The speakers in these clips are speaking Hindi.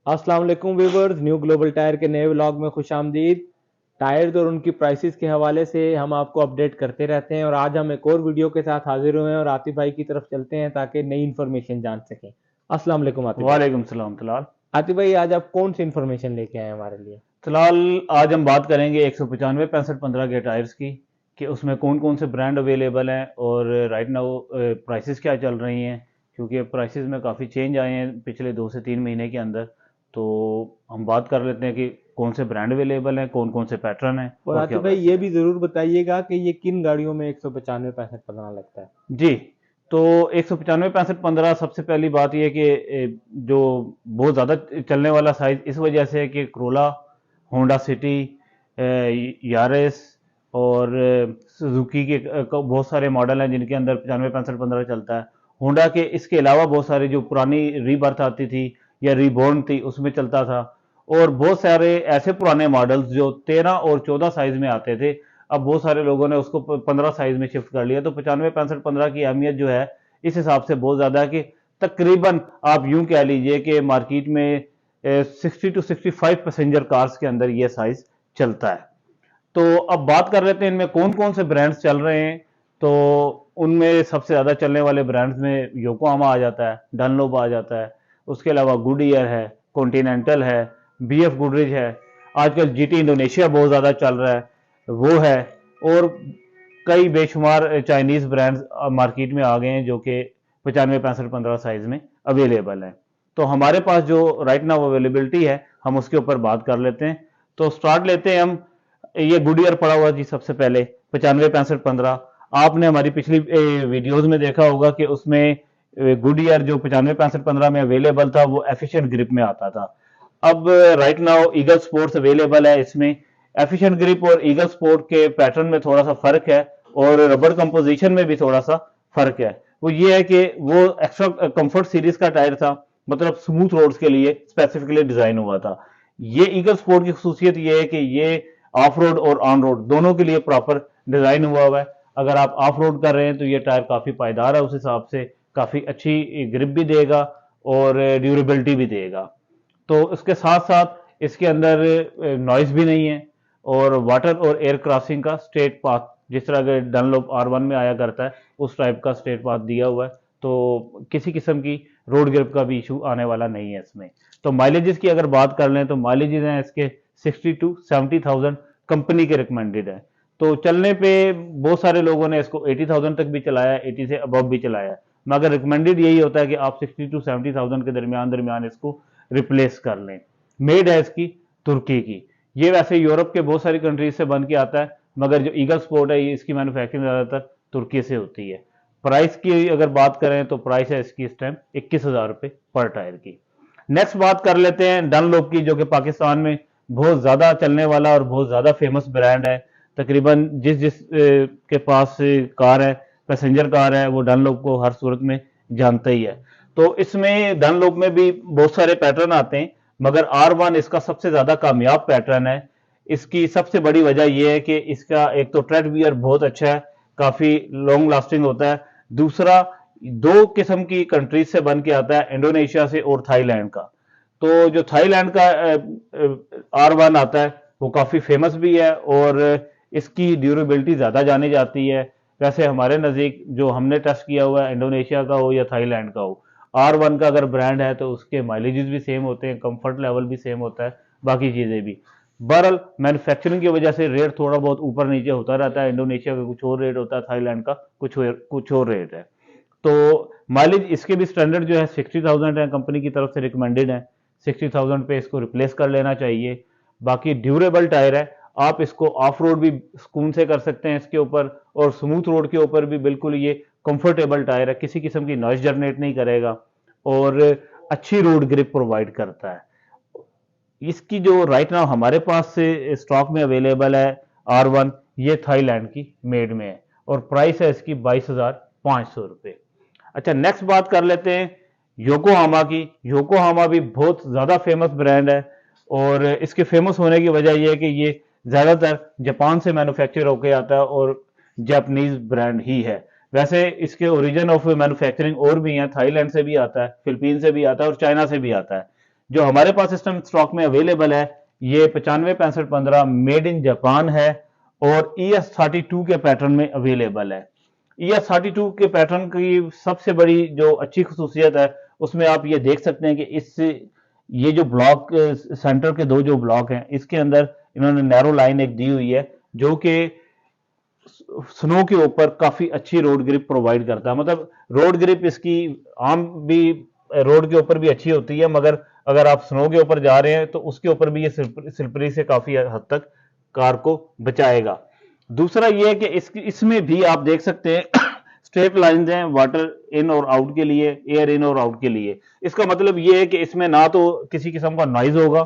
अस्सलाम वालेकुम व्यूवर्स, न्यू ग्लोबल टायर के नए व्लॉग में खुश आमदीद। टायर्स और उनकी प्राइसेस के हवाले से हम आपको अपडेट करते रहते हैं और आज हम एक और वीडियो के साथ हाजिर हुए हैं और आतिफ भाई की तरफ चलते हैं ताकि नई इन्फॉर्मेशन जान सकें। अस्सलाम वालेकुम आतिफ भाई। वालेकुम सलाम तलाल। आतिफ भाई, आज आप कौन सी इन्फॉर्मेशन लेके आए हैं हमारे लिए? तलाल, आज हम बात करेंगे 195 65 15 के टायर्स की कि उसमें कौन कौन से ब्रांड अवेलेबल हैं और राइट नाउ प्राइसेस क्या चल रही हैं, क्योंकि प्राइसेस में काफ़ी चेंज आए हैं पिछले 2 से 3 महीने के अंदर। तो हम बात कर लेते हैं कि कौन से ब्रांड अवेलेबल हैं, कौन कौन से पैटर्न हैं और और क्या आतिफ भाई, ये प्राइसेस हैं। भी ज़रूर बताइएगा कि ये किन गाड़ियों में 195 65 15 लगता है। जी, तो 195 65 15 सबसे पहली बात यह कि जो बहुत ज़्यादा चलने वाला साइज इस वजह से है कि क्रोला, होंडा सिटी, यारिस और सुजुकी के बहुत सारे मॉडल हैं जिनके अंदर 95 65 15 चलता है। होंडा के इसके अलावा बहुत सारे जो पुरानी रीबर्थ आती थी या रीबॉर्न थी उसमें चलता था, और बहुत सारे ऐसे पुराने मॉडल्स जो 13 और 14 साइज में आते थे, अब बहुत सारे लोगों ने उसको 15 साइज में शिफ्ट कर लिया। तो 95 65 15 की अहमियत जो है इस हिसाब से बहुत ज्यादा है कि तकरीबन आप यूं कह लीजिए कि मार्केट में 60 to 65 पैसेंजर कार्स के अंदर ये साइज चलता है। तो अब बात कर लेते हैं इनमें कौन कौन से ब्रांड्स चल रहे हैं। तो उनमें सबसे ज़्यादा चलने वाले ब्रांड्स में योकोहामा आ जाता है, डनलोप आ जाता है, उसके अलावा गुडियर है, कॉन्टिनेंटल है, बीएफ गुडरिज है, आजकल जीटी इंडोनेशिया बहुत ज़्यादा चल रहा है वो है, और कई बेशुमार चाइनीज़ ब्रांड्स मार्केट में आ गए हैं जो कि 95 65 15 साइज में अवेलेबल हैं। तो हमारे पास जो राइट नाउ अवेलेबिलिटी है हम उसके ऊपर बात कर लेते हैं। तो स्टार्ट लेते हैं हम। ये गुडियर पड़ा हुआ जी सबसे पहले 95 65 15। आपने हमारी पिछली वीडियोस में देखा होगा कि उसमें गुडियर जो 95 65 15 में अवेलेबल था वो एफिशिएंट ग्रिप में आता था। अब right now eagle sports available है, इसमें एफिशिएंट ग्रिप और ईगल स्पोर्ट के पैटर्न में थोड़ा सा फर्क है और रबर कंपोजिशन में भी थोड़ा सा फर्क है। वो ये है कि वो एक्स्ट्रा कंफर्ट सीरीज का टायर था, मतलब स्मूथ रोड्स के लिए स्पेसिफिकली डिजाइन हुआ था। ये ईगल स्पोर्ट की खसूसियत ये है कि ये ऑफ रोड और ऑन रोड दोनों के लिए प्रॉपर डिजाइन हुआ है। अगर आप ऑफ रोड कर रहे हैं तो ये टायर काफी पायदार है, उस हिसाब से काफी अच्छी ग्रिप भी देगा और ड्यूरेबिलिटी भी देगा। तो इसके साथ साथ इसके अंदर नॉइज भी नहीं है, और वाटर और एयर क्रॉसिंग का स्ट्रेट पाथ जिस तरह के डनलोप R1 में आया करता है उस टाइप का स्ट्रेट पाथ दिया हुआ है। तो किसी किस्म की रोड ग्रिप का भी इशू आने वाला नहीं है इसमें। तो माइलेजेस की अगर बात कर लें तो माइलेजेस हैं इसके 60 to 70,000 कंपनी के रिकमेंडेड है। तो चलने पे बहुत सारे लोगों ने इसको 80,000 तक भी चलाया, 80 से अबव भी चलाया, मगर रिकमेंडेड यही होता है कि आप 60 to 70,000 के दरमियान दरमियान इसको रिप्लेस कर लें। मेड है इसकी तुर्की की। ये वैसे यूरोप के बहुत सारी कंट्रीज से बन के आता है, मगर जो ईगल स्पोर्ट है ये इसकी मैन्युफैक्चरिंग ज़्यादातर तुर्की से होती है। प्राइस की अगर बात करें तो प्राइस है इसकी इस टाइम 21,000 रुपये पर टायर की। नेक्स्ट बात कर लेते हैं डनलोप की, जो कि पाकिस्तान में बहुत ज़्यादा चलने वाला और बहुत ज़्यादा फेमस ब्रांड है। तकरीबन जिस जिस के पास कार है, पैसेंजर कार है, वो डनलोप को हर सूरत में जानता ही है। तो इसमें डनलोप में भी बहुत सारे पैटर्न आते हैं, मगर R1 इसका सबसे ज़्यादा कामयाब पैटर्न है। इसकी सबसे बड़ी वजह यह है कि इसका एक तो ट्रेड वियर बहुत अच्छा है, काफ़ी लॉन्ग लास्टिंग होता है। दूसरा, दो किस्म की कंट्रीज से बन के आता है, इंडोनेशिया से और थाईलैंड का। तो जो थाईलैंड का R1 आता है वो काफ़ी फेमस भी है और इसकी ड्यूरेबिलिटी ज़्यादा जानी जाती है। वैसे हमारे नज़दीक जो हमने टेस्ट किया हुआ है, इंडोनेशिया का हो या थाईलैंड का हो, R1 का अगर ब्रांड है तो उसके माइलेजेस भी सेम होते हैं, कंफर्ट लेवल भी सेम होता है, बाकी चीज़ें भी। बहरहाल मैन्युफैक्चरिंग की वजह से रेट थोड़ा बहुत ऊपर नीचे होता रहता है, इंडोनेशिया का कुछ और रेट होता है, थाईलैंड का कुछ और रेट है। तो माइलेज इसके भी स्टैंडर्ड जो है 60,000 है, कंपनी की तरफ से रिकमेंडेड है। 60,000 पे इसको रिप्लेस कर लेना चाहिए। बाकी ड्यूरेबल टायर है, आप इसको ऑफ रोड भी सुकून से कर सकते हैं इसके ऊपर, और स्मूथ रोड के ऊपर भी बिल्कुल ये कंफर्टेबल टायर है, किसी किस्म की नॉइज जनरेट नहीं करेगा और अच्छी रोड ग्रिप प्रोवाइड करता है। इसकी जो राइट नाउ हमारे पास से स्टॉक में अवेलेबल है R1, ये थाईलैंड की मेड में है और प्राइस है इसकी 22,500 रुपये। अच्छा, नेक्स्ट बात कर लेते हैं योकोहामा की। योकोहामा भी बहुत ज़्यादा फेमस ब्रांड है और इसके फेमस होने की वजह यह है कि ये ज़्यादातर जापान से मैन्युफैक्चर होकर आता है और जापानीज ब्रांड ही है। वैसे इसके ओरिजिन ऑफ मैन्युफैक्चरिंग और भी हैं, थाईलैंड से भी आता है, फिलीपीन से भी आता है और चाइना से भी आता है। जो हमारे पास इस टाइम स्टॉक में अवेलेबल है ये 95 65 15 मेड इन जापान है और ES32 के पैटर्न में अवेलेबल है। ES32 के पैटर्न की सबसे बड़ी जो अच्छी खसूसियत है उसमें आप ये देख सकते हैं कि इस ये जो ब्लॉक सेंटर के दो जो ब्लॉक हैं इसके अंदर इन्होंने नैरो लाइन एक दी हुई है जो कि स्नो के ऊपर काफी अच्छी रोड ग्रिप प्रोवाइड करता है। मतलब रोड ग्रिप इसकी आम भी रोड के ऊपर भी अच्छी होती है, मगर अगर आप स्नो के ऊपर जा रहे हैं तो उसके ऊपर भी ये स्लिपरी से काफी हद तक कार को बचाएगा। दूसरा ये है कि इसमें भी आप देख सकते हैं स्ट्रेट लाइंस हैं वाटर इन और आउट के लिए, एयर इन और आउट के लिए। इसका मतलब ये है कि इसमें ना तो किसी किस्म का नॉइज होगा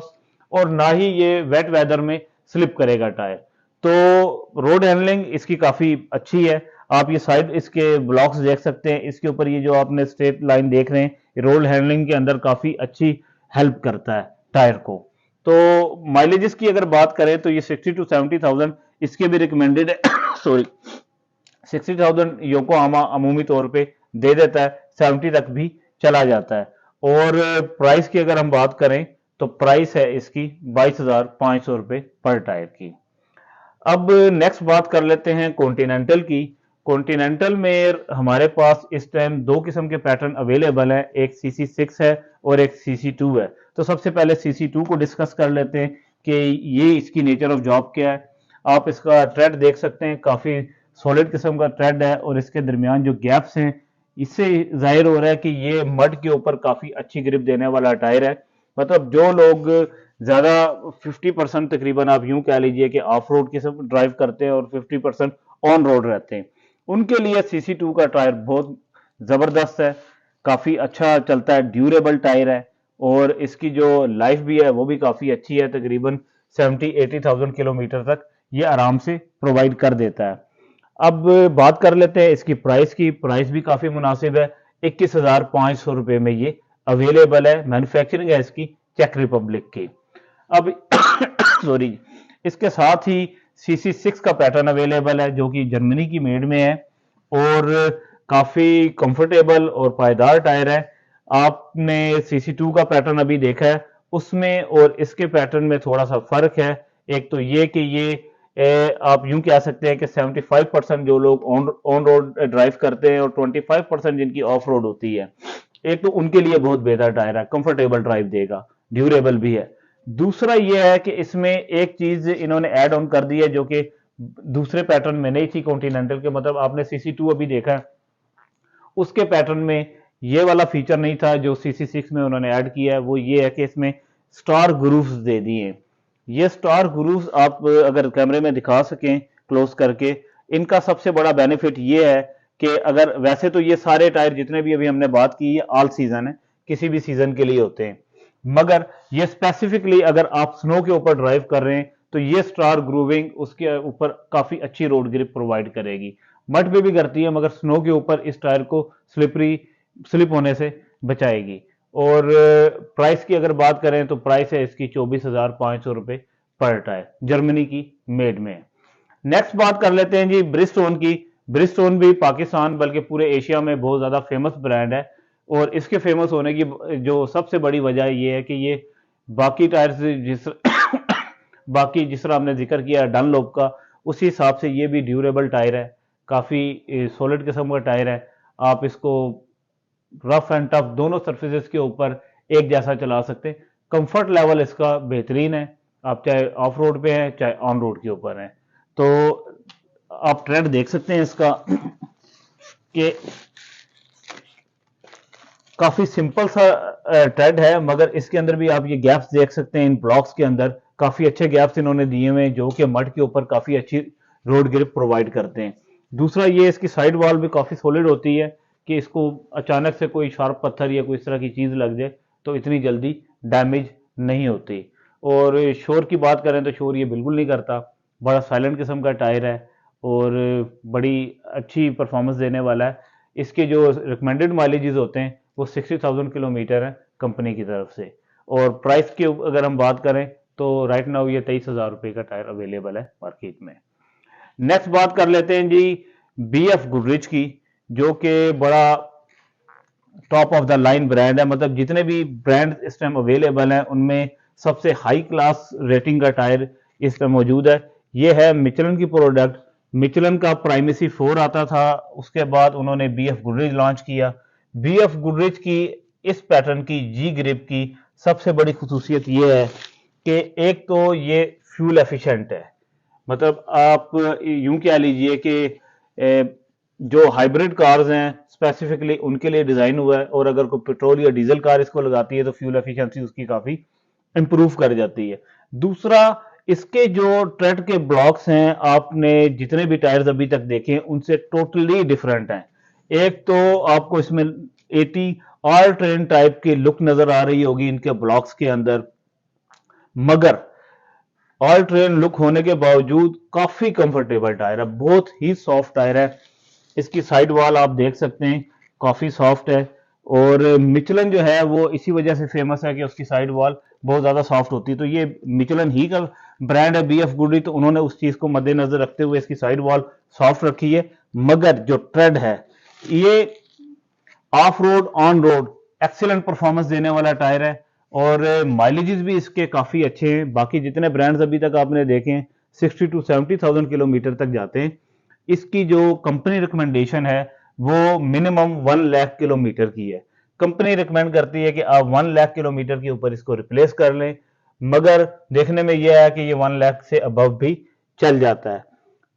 और ना ही ये वेट वेदर में स्लिप करेगा टायर। तो रोड हैंडलिंग इसकी काफी अच्छी है। आप ये साइड इसके ब्लॉक्स देख सकते हैं, इसके ऊपर ये जो आपने स्ट्रेट लाइन देख रहे हैं रोड हैंडलिंग के अंदर काफी अच्छी हेल्प करता है टायर को। तो माइलेजेस की अगर बात करें तो ये 60 to 70,000 इसके भी रिकमेंडेड है सॉरी 60,000 योकोहामा अमूमी तौर पे दे देता है, 70 तक भी चला जाता है। और प्राइस की अगर हम बात करें तो प्राइस है इसकी 22,500 रुपए पर टायर की। अब नेक्स्ट बात कर लेते हैं कॉन्टिनेंटल की। कॉन्टिनेंटल में हमारे पास इस टाइम दो किस्म के पैटर्न अवेलेबल हैं, एक CC6 है और एक CC2 है। तो सबसे पहले CC2 को डिस्कस कर लेते हैं कि ये इसकी नेचर ऑफ जॉब क्या है। आप इसका ट्रेड देख सकते हैं, काफी सॉलिड किस्म का ट्रेड है और इसके दरमियान जो गैप्स हैं इससे जाहिर हो रहा है कि ये मड के ऊपर काफी अच्छी ग्रिप देने वाला टायर है। मतलब जो लोग ज्यादा 50% तकरीबन आप यूं कह लीजिए कि ऑफ रोड किस्म ड्राइव करते हैं और 50% ऑन रोड रहते हैं, उनके लिए CC2 का टायर बहुत जबरदस्त है, काफी अच्छा चलता है, ड्यूरेबल टायर है और इसकी जो लाइफ भी है वो भी काफी अच्छी है, तकरीबन 70-80,000 किलोमीटर तक ये आराम से प्रोवाइड कर देता है। अब बात कर लेते हैं इसकी प्राइस की। प्राइस भी काफी मुनासिब है, 21,500 रुपए में ये अवेलेबल है। मैन्युफैक्चरिंग है इसकी चेक रिपब्लिक की। अब सॉरी इसके साथ ही CC6 का पैटर्न अवेलेबल है जो कि जर्मनी की मेड में है और काफी कंफर्टेबल और पायदार टायर है। आपने CC2 का पैटर्न अभी देखा है, उसमें और इसके पैटर्न में थोड़ा सा फर्क है। एक तो ये कि ये आप यूं कह सकते हैं कि 75% जो लोग ऑन रोड ड्राइव करते हैं और 25% जिनकी ऑफ रोड होती है, एक तो उनके लिए बहुत बेहतर टायर है, कंफर्टेबल ड्राइव देगा, ड्यूरेबल भी है। दूसरा यह है कि इसमें एक चीज इन्होंने ऐड ऑन कर दी है जो कि दूसरे पैटर्न में नहीं थी कॉन्टिनेंटल के। मतलब आपने CC2 अभी देखा है, उसके पैटर्न में ये वाला फीचर नहीं था जो CC6 में उन्होंने ऐड किया है। वो ये है कि इसमें स्टार ग्रूव्स दे दिए। ये स्टार ग्रूव्स आप अगर कैमरे में दिखा सकें क्लोज करके, इनका सबसे बड़ा बेनिफिट ये है कि अगर वैसे तो ये सारे टायर जितने भी अभी हमने बात की है ऑल सीजन है, किसी भी सीजन के लिए होते हैं, मगर ये स्पेसिफिकली अगर आप स्नो के ऊपर ड्राइव कर रहे हैं तो ये स्टार ग्रूविंग उसके ऊपर काफी अच्छी रोड ग्रिप प्रोवाइड करेगी। मड पे भी करती है मगर स्नो के ऊपर इस टायर को स्लिप होने से बचाएगी। और प्राइस की अगर बात करें तो प्राइस है इसकी 24,500 रुपए पर टायर, जर्मनी की मेड में। नेक्स्ट बात कर लेते हैं जी ब्रिजस्टोन की। ब्रिजस्टोन भी पाकिस्तान बल्कि पूरे एशिया में बहुत ज्यादा फेमस ब्रांड है और इसके फेमस होने की जो सबसे बड़ी वजह ये है कि ये बाकी टायर से बाकी जिस तरह हमने जिक्र किया डनलोप का, उसी हिसाब से ये भी ड्यूरेबल टायर है, काफी सॉलिड किस्म का टायर है। आप इसको रफ एंड टफ दोनों सरफेसेस के ऊपर एक जैसा चला सकते हैं। कंफर्ट लेवल इसका बेहतरीन है, आप चाहे ऑफ रोड पे हैं चाहे ऑन रोड के ऊपर हैं। तो आप ट्रेंड देख सकते हैं इसका कि काफी सिंपल सा ट्रेड है, मगर इसके अंदर भी आप ये गैप्स देख सकते हैं। इन ब्लॉक्स के अंदर काफी अच्छे गैप्स इन्होंने दिए हुए हैं जो कि मड के ऊपर काफी अच्छी रोड ग्रिप प्रोवाइड करते हैं। दूसरा ये इसकी साइड वॉल भी काफी सॉलिड होती है कि इसको अचानक से कोई शार्प पत्थर या कोई इस तरह की चीज लग जाए तो इतनी जल्दी डैमेज नहीं होती। और शोर की बात करें तो शोर ये बिल्कुल नहीं करता, बड़ा साइलेंट किस्म का टायर है और बड़ी अच्छी परफॉर्मेंस देने वाला है। इसके जो रिकमेंडेड माइलेजेस होते हैं वो 60,000 किलोमीटर है कंपनी की तरफ से। और प्राइस की अगर हम बात करें तो राइट नाउ ये 23,000 रुपए का टायर अवेलेबल है मार्केट में। नेक्स्ट बात कर लेते हैं जी BF गुडरिच की, जो कि बड़ा top of the line brand है, मतलब जितने भी ब्रांड इस टाइम अवेलेबल हैं उनमें सबसे हाई क्लास रेटिंग का टायर इस टाइम मौजूद है। ये है मिचलन की प्रोडक्ट। मिचलन का प्राइमेसी 4 आता था, उसके बाद उन्होंने बीएफ गुडरेज लॉन्च किया। बीएफ गुडरेज की इस पैटर्न की जी ग्रिप की सबसे बड़ी खसूसियत ये है कि एक तो ये फ्यूल एफिशिएंट है, मतलब आप यूं कह लीजिए कि जो हाइब्रिड कार्स हैं स्पेसिफिकली उनके लिए डिजाइन हुआ है, और अगर कोई पेट्रोल या डीजल कार इसको लगाती है तो फ्यूल एफिशिएंसी उसकी काफी इंप्रूव कर जाती है। दूसरा, इसके जो ट्रेड के ब्लॉक्स हैं आपने जितने भी टायर्स अभी तक देखे हैं उनसे टोटली डिफरेंट हैं। एक तो आपको इसमें 80 ऑल ट्रेन टाइप की लुक नजर आ रही होगी इनके ब्लॉक्स के अंदर, मगर ऑल ट्रेन लुक होने के बावजूद काफी कंफर्टेबल टायर है, बहुत ही सॉफ्ट टायर है। इसकी साइड वॉल आप देख सकते हैं काफी सॉफ्ट है, और मिचलन जो है वो इसी वजह से फेमस है कि उसकी साइड वॉल बहुत ज्यादा सॉफ्ट होती है। तो ये मिचलन ही का ब्रांड है बीएफ गुडी, तो उन्होंने उस चीज को मद्देनजर रखते हुए इसकी साइड वॉल सॉफ्ट रखी है। मगर जो ट्रेड है ये of road on road excellent performance देने वाला टायर है, और माइलेजेस भी इसके काफी अच्छे हैं। बाकी जितने ब्रांड्स अभी तक आपने देखे हैं 60 टू 70,000 किलोमीटर तक जाते हैं। इसकी जो कंपनी रिकमेंडेशन है वो मिनिमम 1 लाख किलोमीटर की है। कंपनी रिकमेंड करती है कि आप 1 लाख किलोमीटर के ऊपर इसको रिप्लेस कर लें, मगर देखने में यह है कि ये 1 लाख से अबव भी चल जाता है।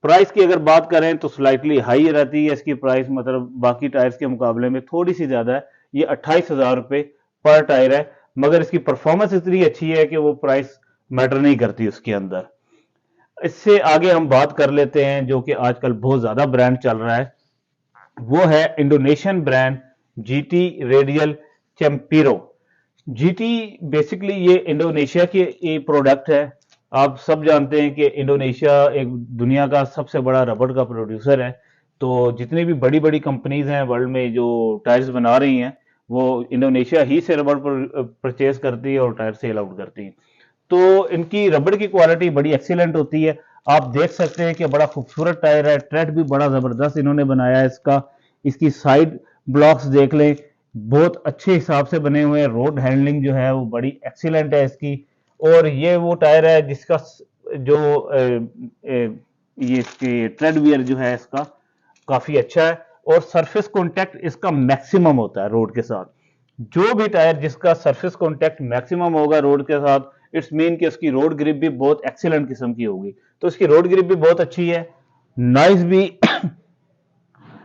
प्राइस की अगर बात करें तो स्लाइटली हाई रहती है इसकी प्राइस, मतलब बाकी टायर्स के मुकाबले में थोड़ी सी ज्यादा है। ये 28,000 रुपये पर टायर है, मगर इसकी परफॉर्मेंस इतनी अच्छी है कि वो प्राइस मैटर नहीं करती उसके अंदर। इससे आगे हम बात कर लेते हैं जो कि आजकल बहुत ज्यादा ब्रांड चल रहा है, वो है Indonesian brand GT Radial Champiro. GT basically ये इंडोनेशिया की प्रोडक्ट है। आप सब जानते हैं कि इंडोनेशिया एक दुनिया का सबसे बड़ा रबड़ का प्रोड्यूसर है, तो जितनी भी बड़ी बड़ी कंपनीज हैं वर्ल्ड में जो टायर्स बना रही हैं वो इंडोनेशिया ही से रबड़ परचेज करती है और टायर सेल आउट करती है। तो इनकी रबड़ की क्वालिटी बड़ी एक्सीलेंट होती है। आप देख सकते हैं कि बड़ा खूबसूरत टायर है, ट्रेड भी बड़ा जबरदस्त इन्होंने बनाया है इसका। इसकी साइड ब्लॉक्स देख लें, बहुत अच्छे हिसाब से बने हुए हैं। रोड हैंडलिंग जो है वो बड़ी एक्सीलेंट है इसकी, और ये वो टायर है जिसका जो ये इसकी ट्रेड वियर जो है इसका काफी अच्छा है, और सरफेस कॉन्टैक्ट इसका मैक्सिमम होता है रोड के साथ। जो भी टायर जिसका सरफेस कॉन्टैक्ट मैक्सिमम होगा रोड के साथ, इट्स मीन कि उसकी रोड ग्रिप भी बहुत एक्सीलेंट किस्म की होगी। तो इसकी रोड ग्रिप भी बहुत अच्छी है, नॉइज भी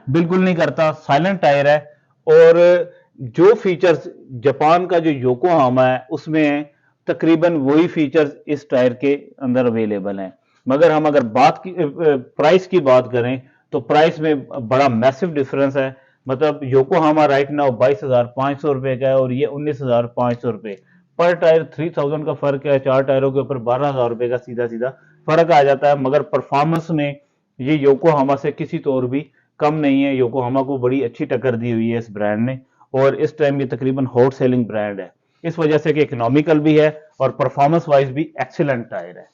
बिल्कुल नहीं करता, साइलेंट टायर है। और जो फीचर्स जापान का जो योकोहामा है उसमें तकरीबन वही फीचर्स इस टायर के अंदर अवेलेबल हैं। मगर हम अगर बात की प्राइस की बात करें तो प्राइस में बड़ा मैसिव डिफरेंस है। मतलब योकोहामा राइट नाउ 22,500 रुपए का है और ये 19,500 रुपए। पर टायर 3000 का फर्क है, 4 टायरों के ऊपर 12,000 रुपए का सीधा सीधा फर्क आ जाता है। मगर परफॉर्मेंस में ये योकोहामा से किसी तौर भी कम नहीं है। योकोहामा को बड़ी अच्छी टक्कर दी हुई है इस ब्रांड ने, और इस टाइम ये तकरीबन हॉट सेलिंग ब्रांड है इस वजह से कि इकोनॉमिकल भी है और परफॉर्मेंस वाइज भी एक्सीलेंट टायर है।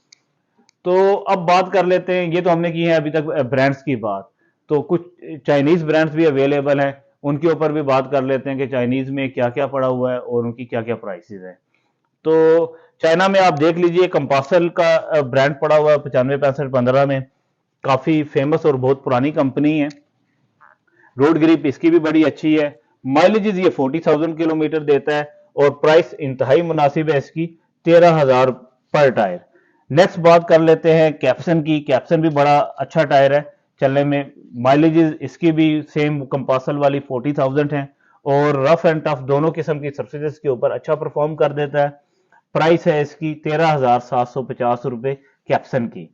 तो अब बात कर लेते हैं, ये तो हमने की है अभी तक ब्रांड्स की बात, तो कुछ चाइनीज ब्रांड्स भी अवेलेबल हैं, उनके ऊपर भी बात कर लेते हैं कि चाइनीज में क्या क्या पड़ा हुआ है और उनकी क्या क्या प्राइसेस हैं। तो चाइना में आप देख लीजिए कंपासल का ब्रांड पड़ा हुआ है 956515 में, काफी फेमस और बहुत पुरानी कंपनी है। रोड ग्रिप इसकी भी बड़ी अच्छी है। माइलेज ये 40,000 किलोमीटर देता है, और प्राइस इंतहाई मुनासिब है इसकी 13,000 पर टायर। नेक्स्ट बात कर लेते हैं कैप्सन की। कैप्सन भी बड़ा अच्छा टायर है चलने में। माइलेज इसकी भी सेम कंपासल वाली 40,000 है, और रफ एंड टफ दोनों किस्म की सर्फेसेस के ऊपर अच्छा परफॉर्म कर देता है। प्राइस है इसकी 13,750 रुपए कैप्सन की।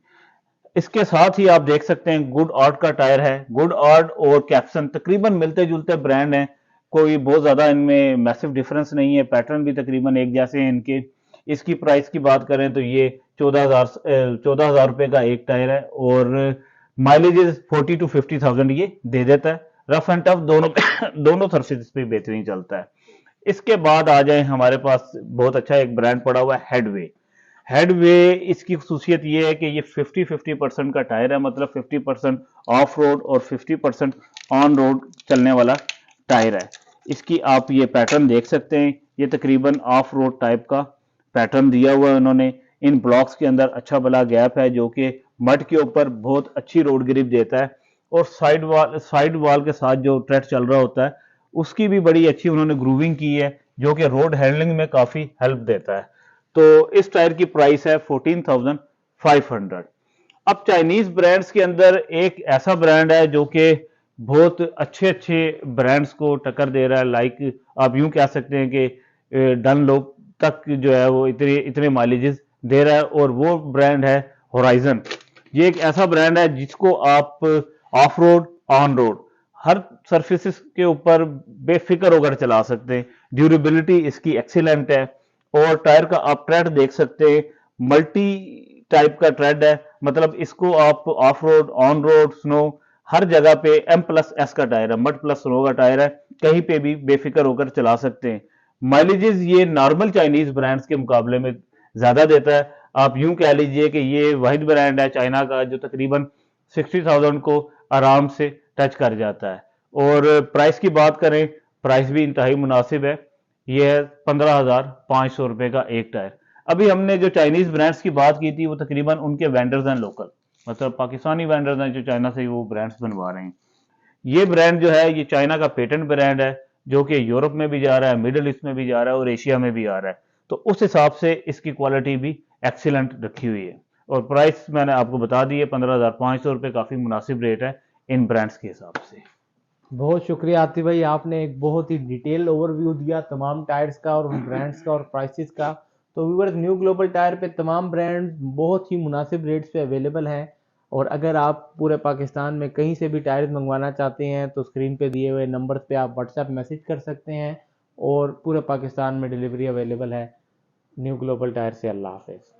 इसके साथ ही आप देख सकते हैं गुड आर्ट का टायर है। गुड आर्ट और कैप्सन तकरीबन मिलते जुलते ब्रांड हैं, कोई बहुत ज्यादा इनमें मैसिव डिफरेंस नहीं है, पैटर्न भी तकरीबन एक जैसे हैं इनके। इसकी प्राइस की बात करें तो ये 14,000 रुपए का एक टायर है, और माइलेज 40 टू 50,000 ये दे देता है। रफ एंड टफ दोनों दोनों सर्फेस पे बेहतरीन चलता है। इसके बाद आ जाए हमारे पास बहुत अच्छा एक ब्रांड पड़ा हुआ है हेडवे। हेडवे इसकी खसूसियत ये है कि ये 50-50% का टायर है, मतलब 50% ऑफ रोड और 50% ऑन रोड चलने वाला टायर है। इसकी आप ये पैटर्न देख सकते हैं, ये तकरीबन ऑफ रोड टाइप का पैटर्न दिया हुआ है उन्होंने। इन ब्लॉक्स के अंदर अच्छा भला गैप है जो कि मड के ऊपर बहुत अच्छी रोड ग्रिप देता है, और साइड वॉल के साथ जो ट्रेड चल रहा होता है उसकी भी बड़ी अच्छी उन्होंने ग्रूविंग की है, जो कि रोड हैंडलिंग में काफी हेल्प देता है। तो इस टायर की प्राइस है 14,500। अब चाइनीज ब्रांड्स के अंदर एक ऐसा ब्रांड है जो कि बहुत अच्छे अच्छे ब्रांड्स को टक्कर दे रहा है, लाइक आप यूं कह सकते हैं कि डनलोप तक जो है वो इतने इतने माइलेजेस दे रहा है, और वो ब्रांड है होराइजन। ये एक ऐसा ब्रांड है जिसको आप off road, on road her surfaces के ऊपर बेफिक्र होकर चला सकते हैं। ड्यूरेबिलिटी इसकी एक्सीलेंट है, और टायर का आप ट्रेड देख सकते हैं, मल्टी टाइप का ट्रेड है, मतलब इसको आप off road, on road, snow हर जगह पे M+S का टायर है, मड प्लस स्नो का टायर है, कहीं पे भी बेफिक्र होकर चला सकते हैं। माइलेजेस ये नॉर्मल चाइनीज ब्रांड्स के मुकाबले में ज्यादा देता है। आप यूं कह लीजिए कि ये वाहिद ब्रांड है चाइना का जो तकरीबन 60,000 को आराम से टच कर जाता है। और प्राइस की बात करें, प्राइस भी इंतहाई मुनासिब है, ये है 15,500 रुपए का एक टायर। अभी हमने जो चाइनीज ब्रांड्स की बात की थी वो तकरीबन उनके वेंडर्स हैं लोकल, मतलब पाकिस्तानी वेंडर्स हैं जो चाइना से वो ब्रांड्स बनवा रहे हैं। ये ब्रांड जो है ये चाइना का पेटेंट ब्रांड है, जो कि यूरोप में भी जा रहा है, मिडिल ईस्ट में भी जा रहा है, और एशिया में भी आ रहा है। तो उस हिसाब से इसकी क्वालिटी भी एक्सीलेंट रखी हुई है, और प्राइस मैंने आपको बता दी है 15,500 रुपये, काफी मुनासिब रेट है इन ब्रांड्स के हिसाब से। बहुत शुक्रिया आतिफ भाई, आपने एक बहुत ही डिटेल ओवरव्यू दिया तमाम टायर्स का और उन ब्रांड्स का और प्राइसेस का। तो व्यूअर्स, न्यू ग्लोबल टायर पे तमाम ब्रांड बहुत ही मुनासिब रेट्स पे अवेलेबल हैं, और अगर आप पूरे पाकिस्तान में कहीं से भी टायर्स मंगवाना चाहते हैं तो स्क्रीन पे दिए हुए नंबर्स पे आप व्हाट्सएप मैसेज कर सकते हैं, और पूरे पाकिस्तान में डिलीवरी अवेलेबल है। न्यू ग्लोबल टायर से अल्लाह हाफिज़।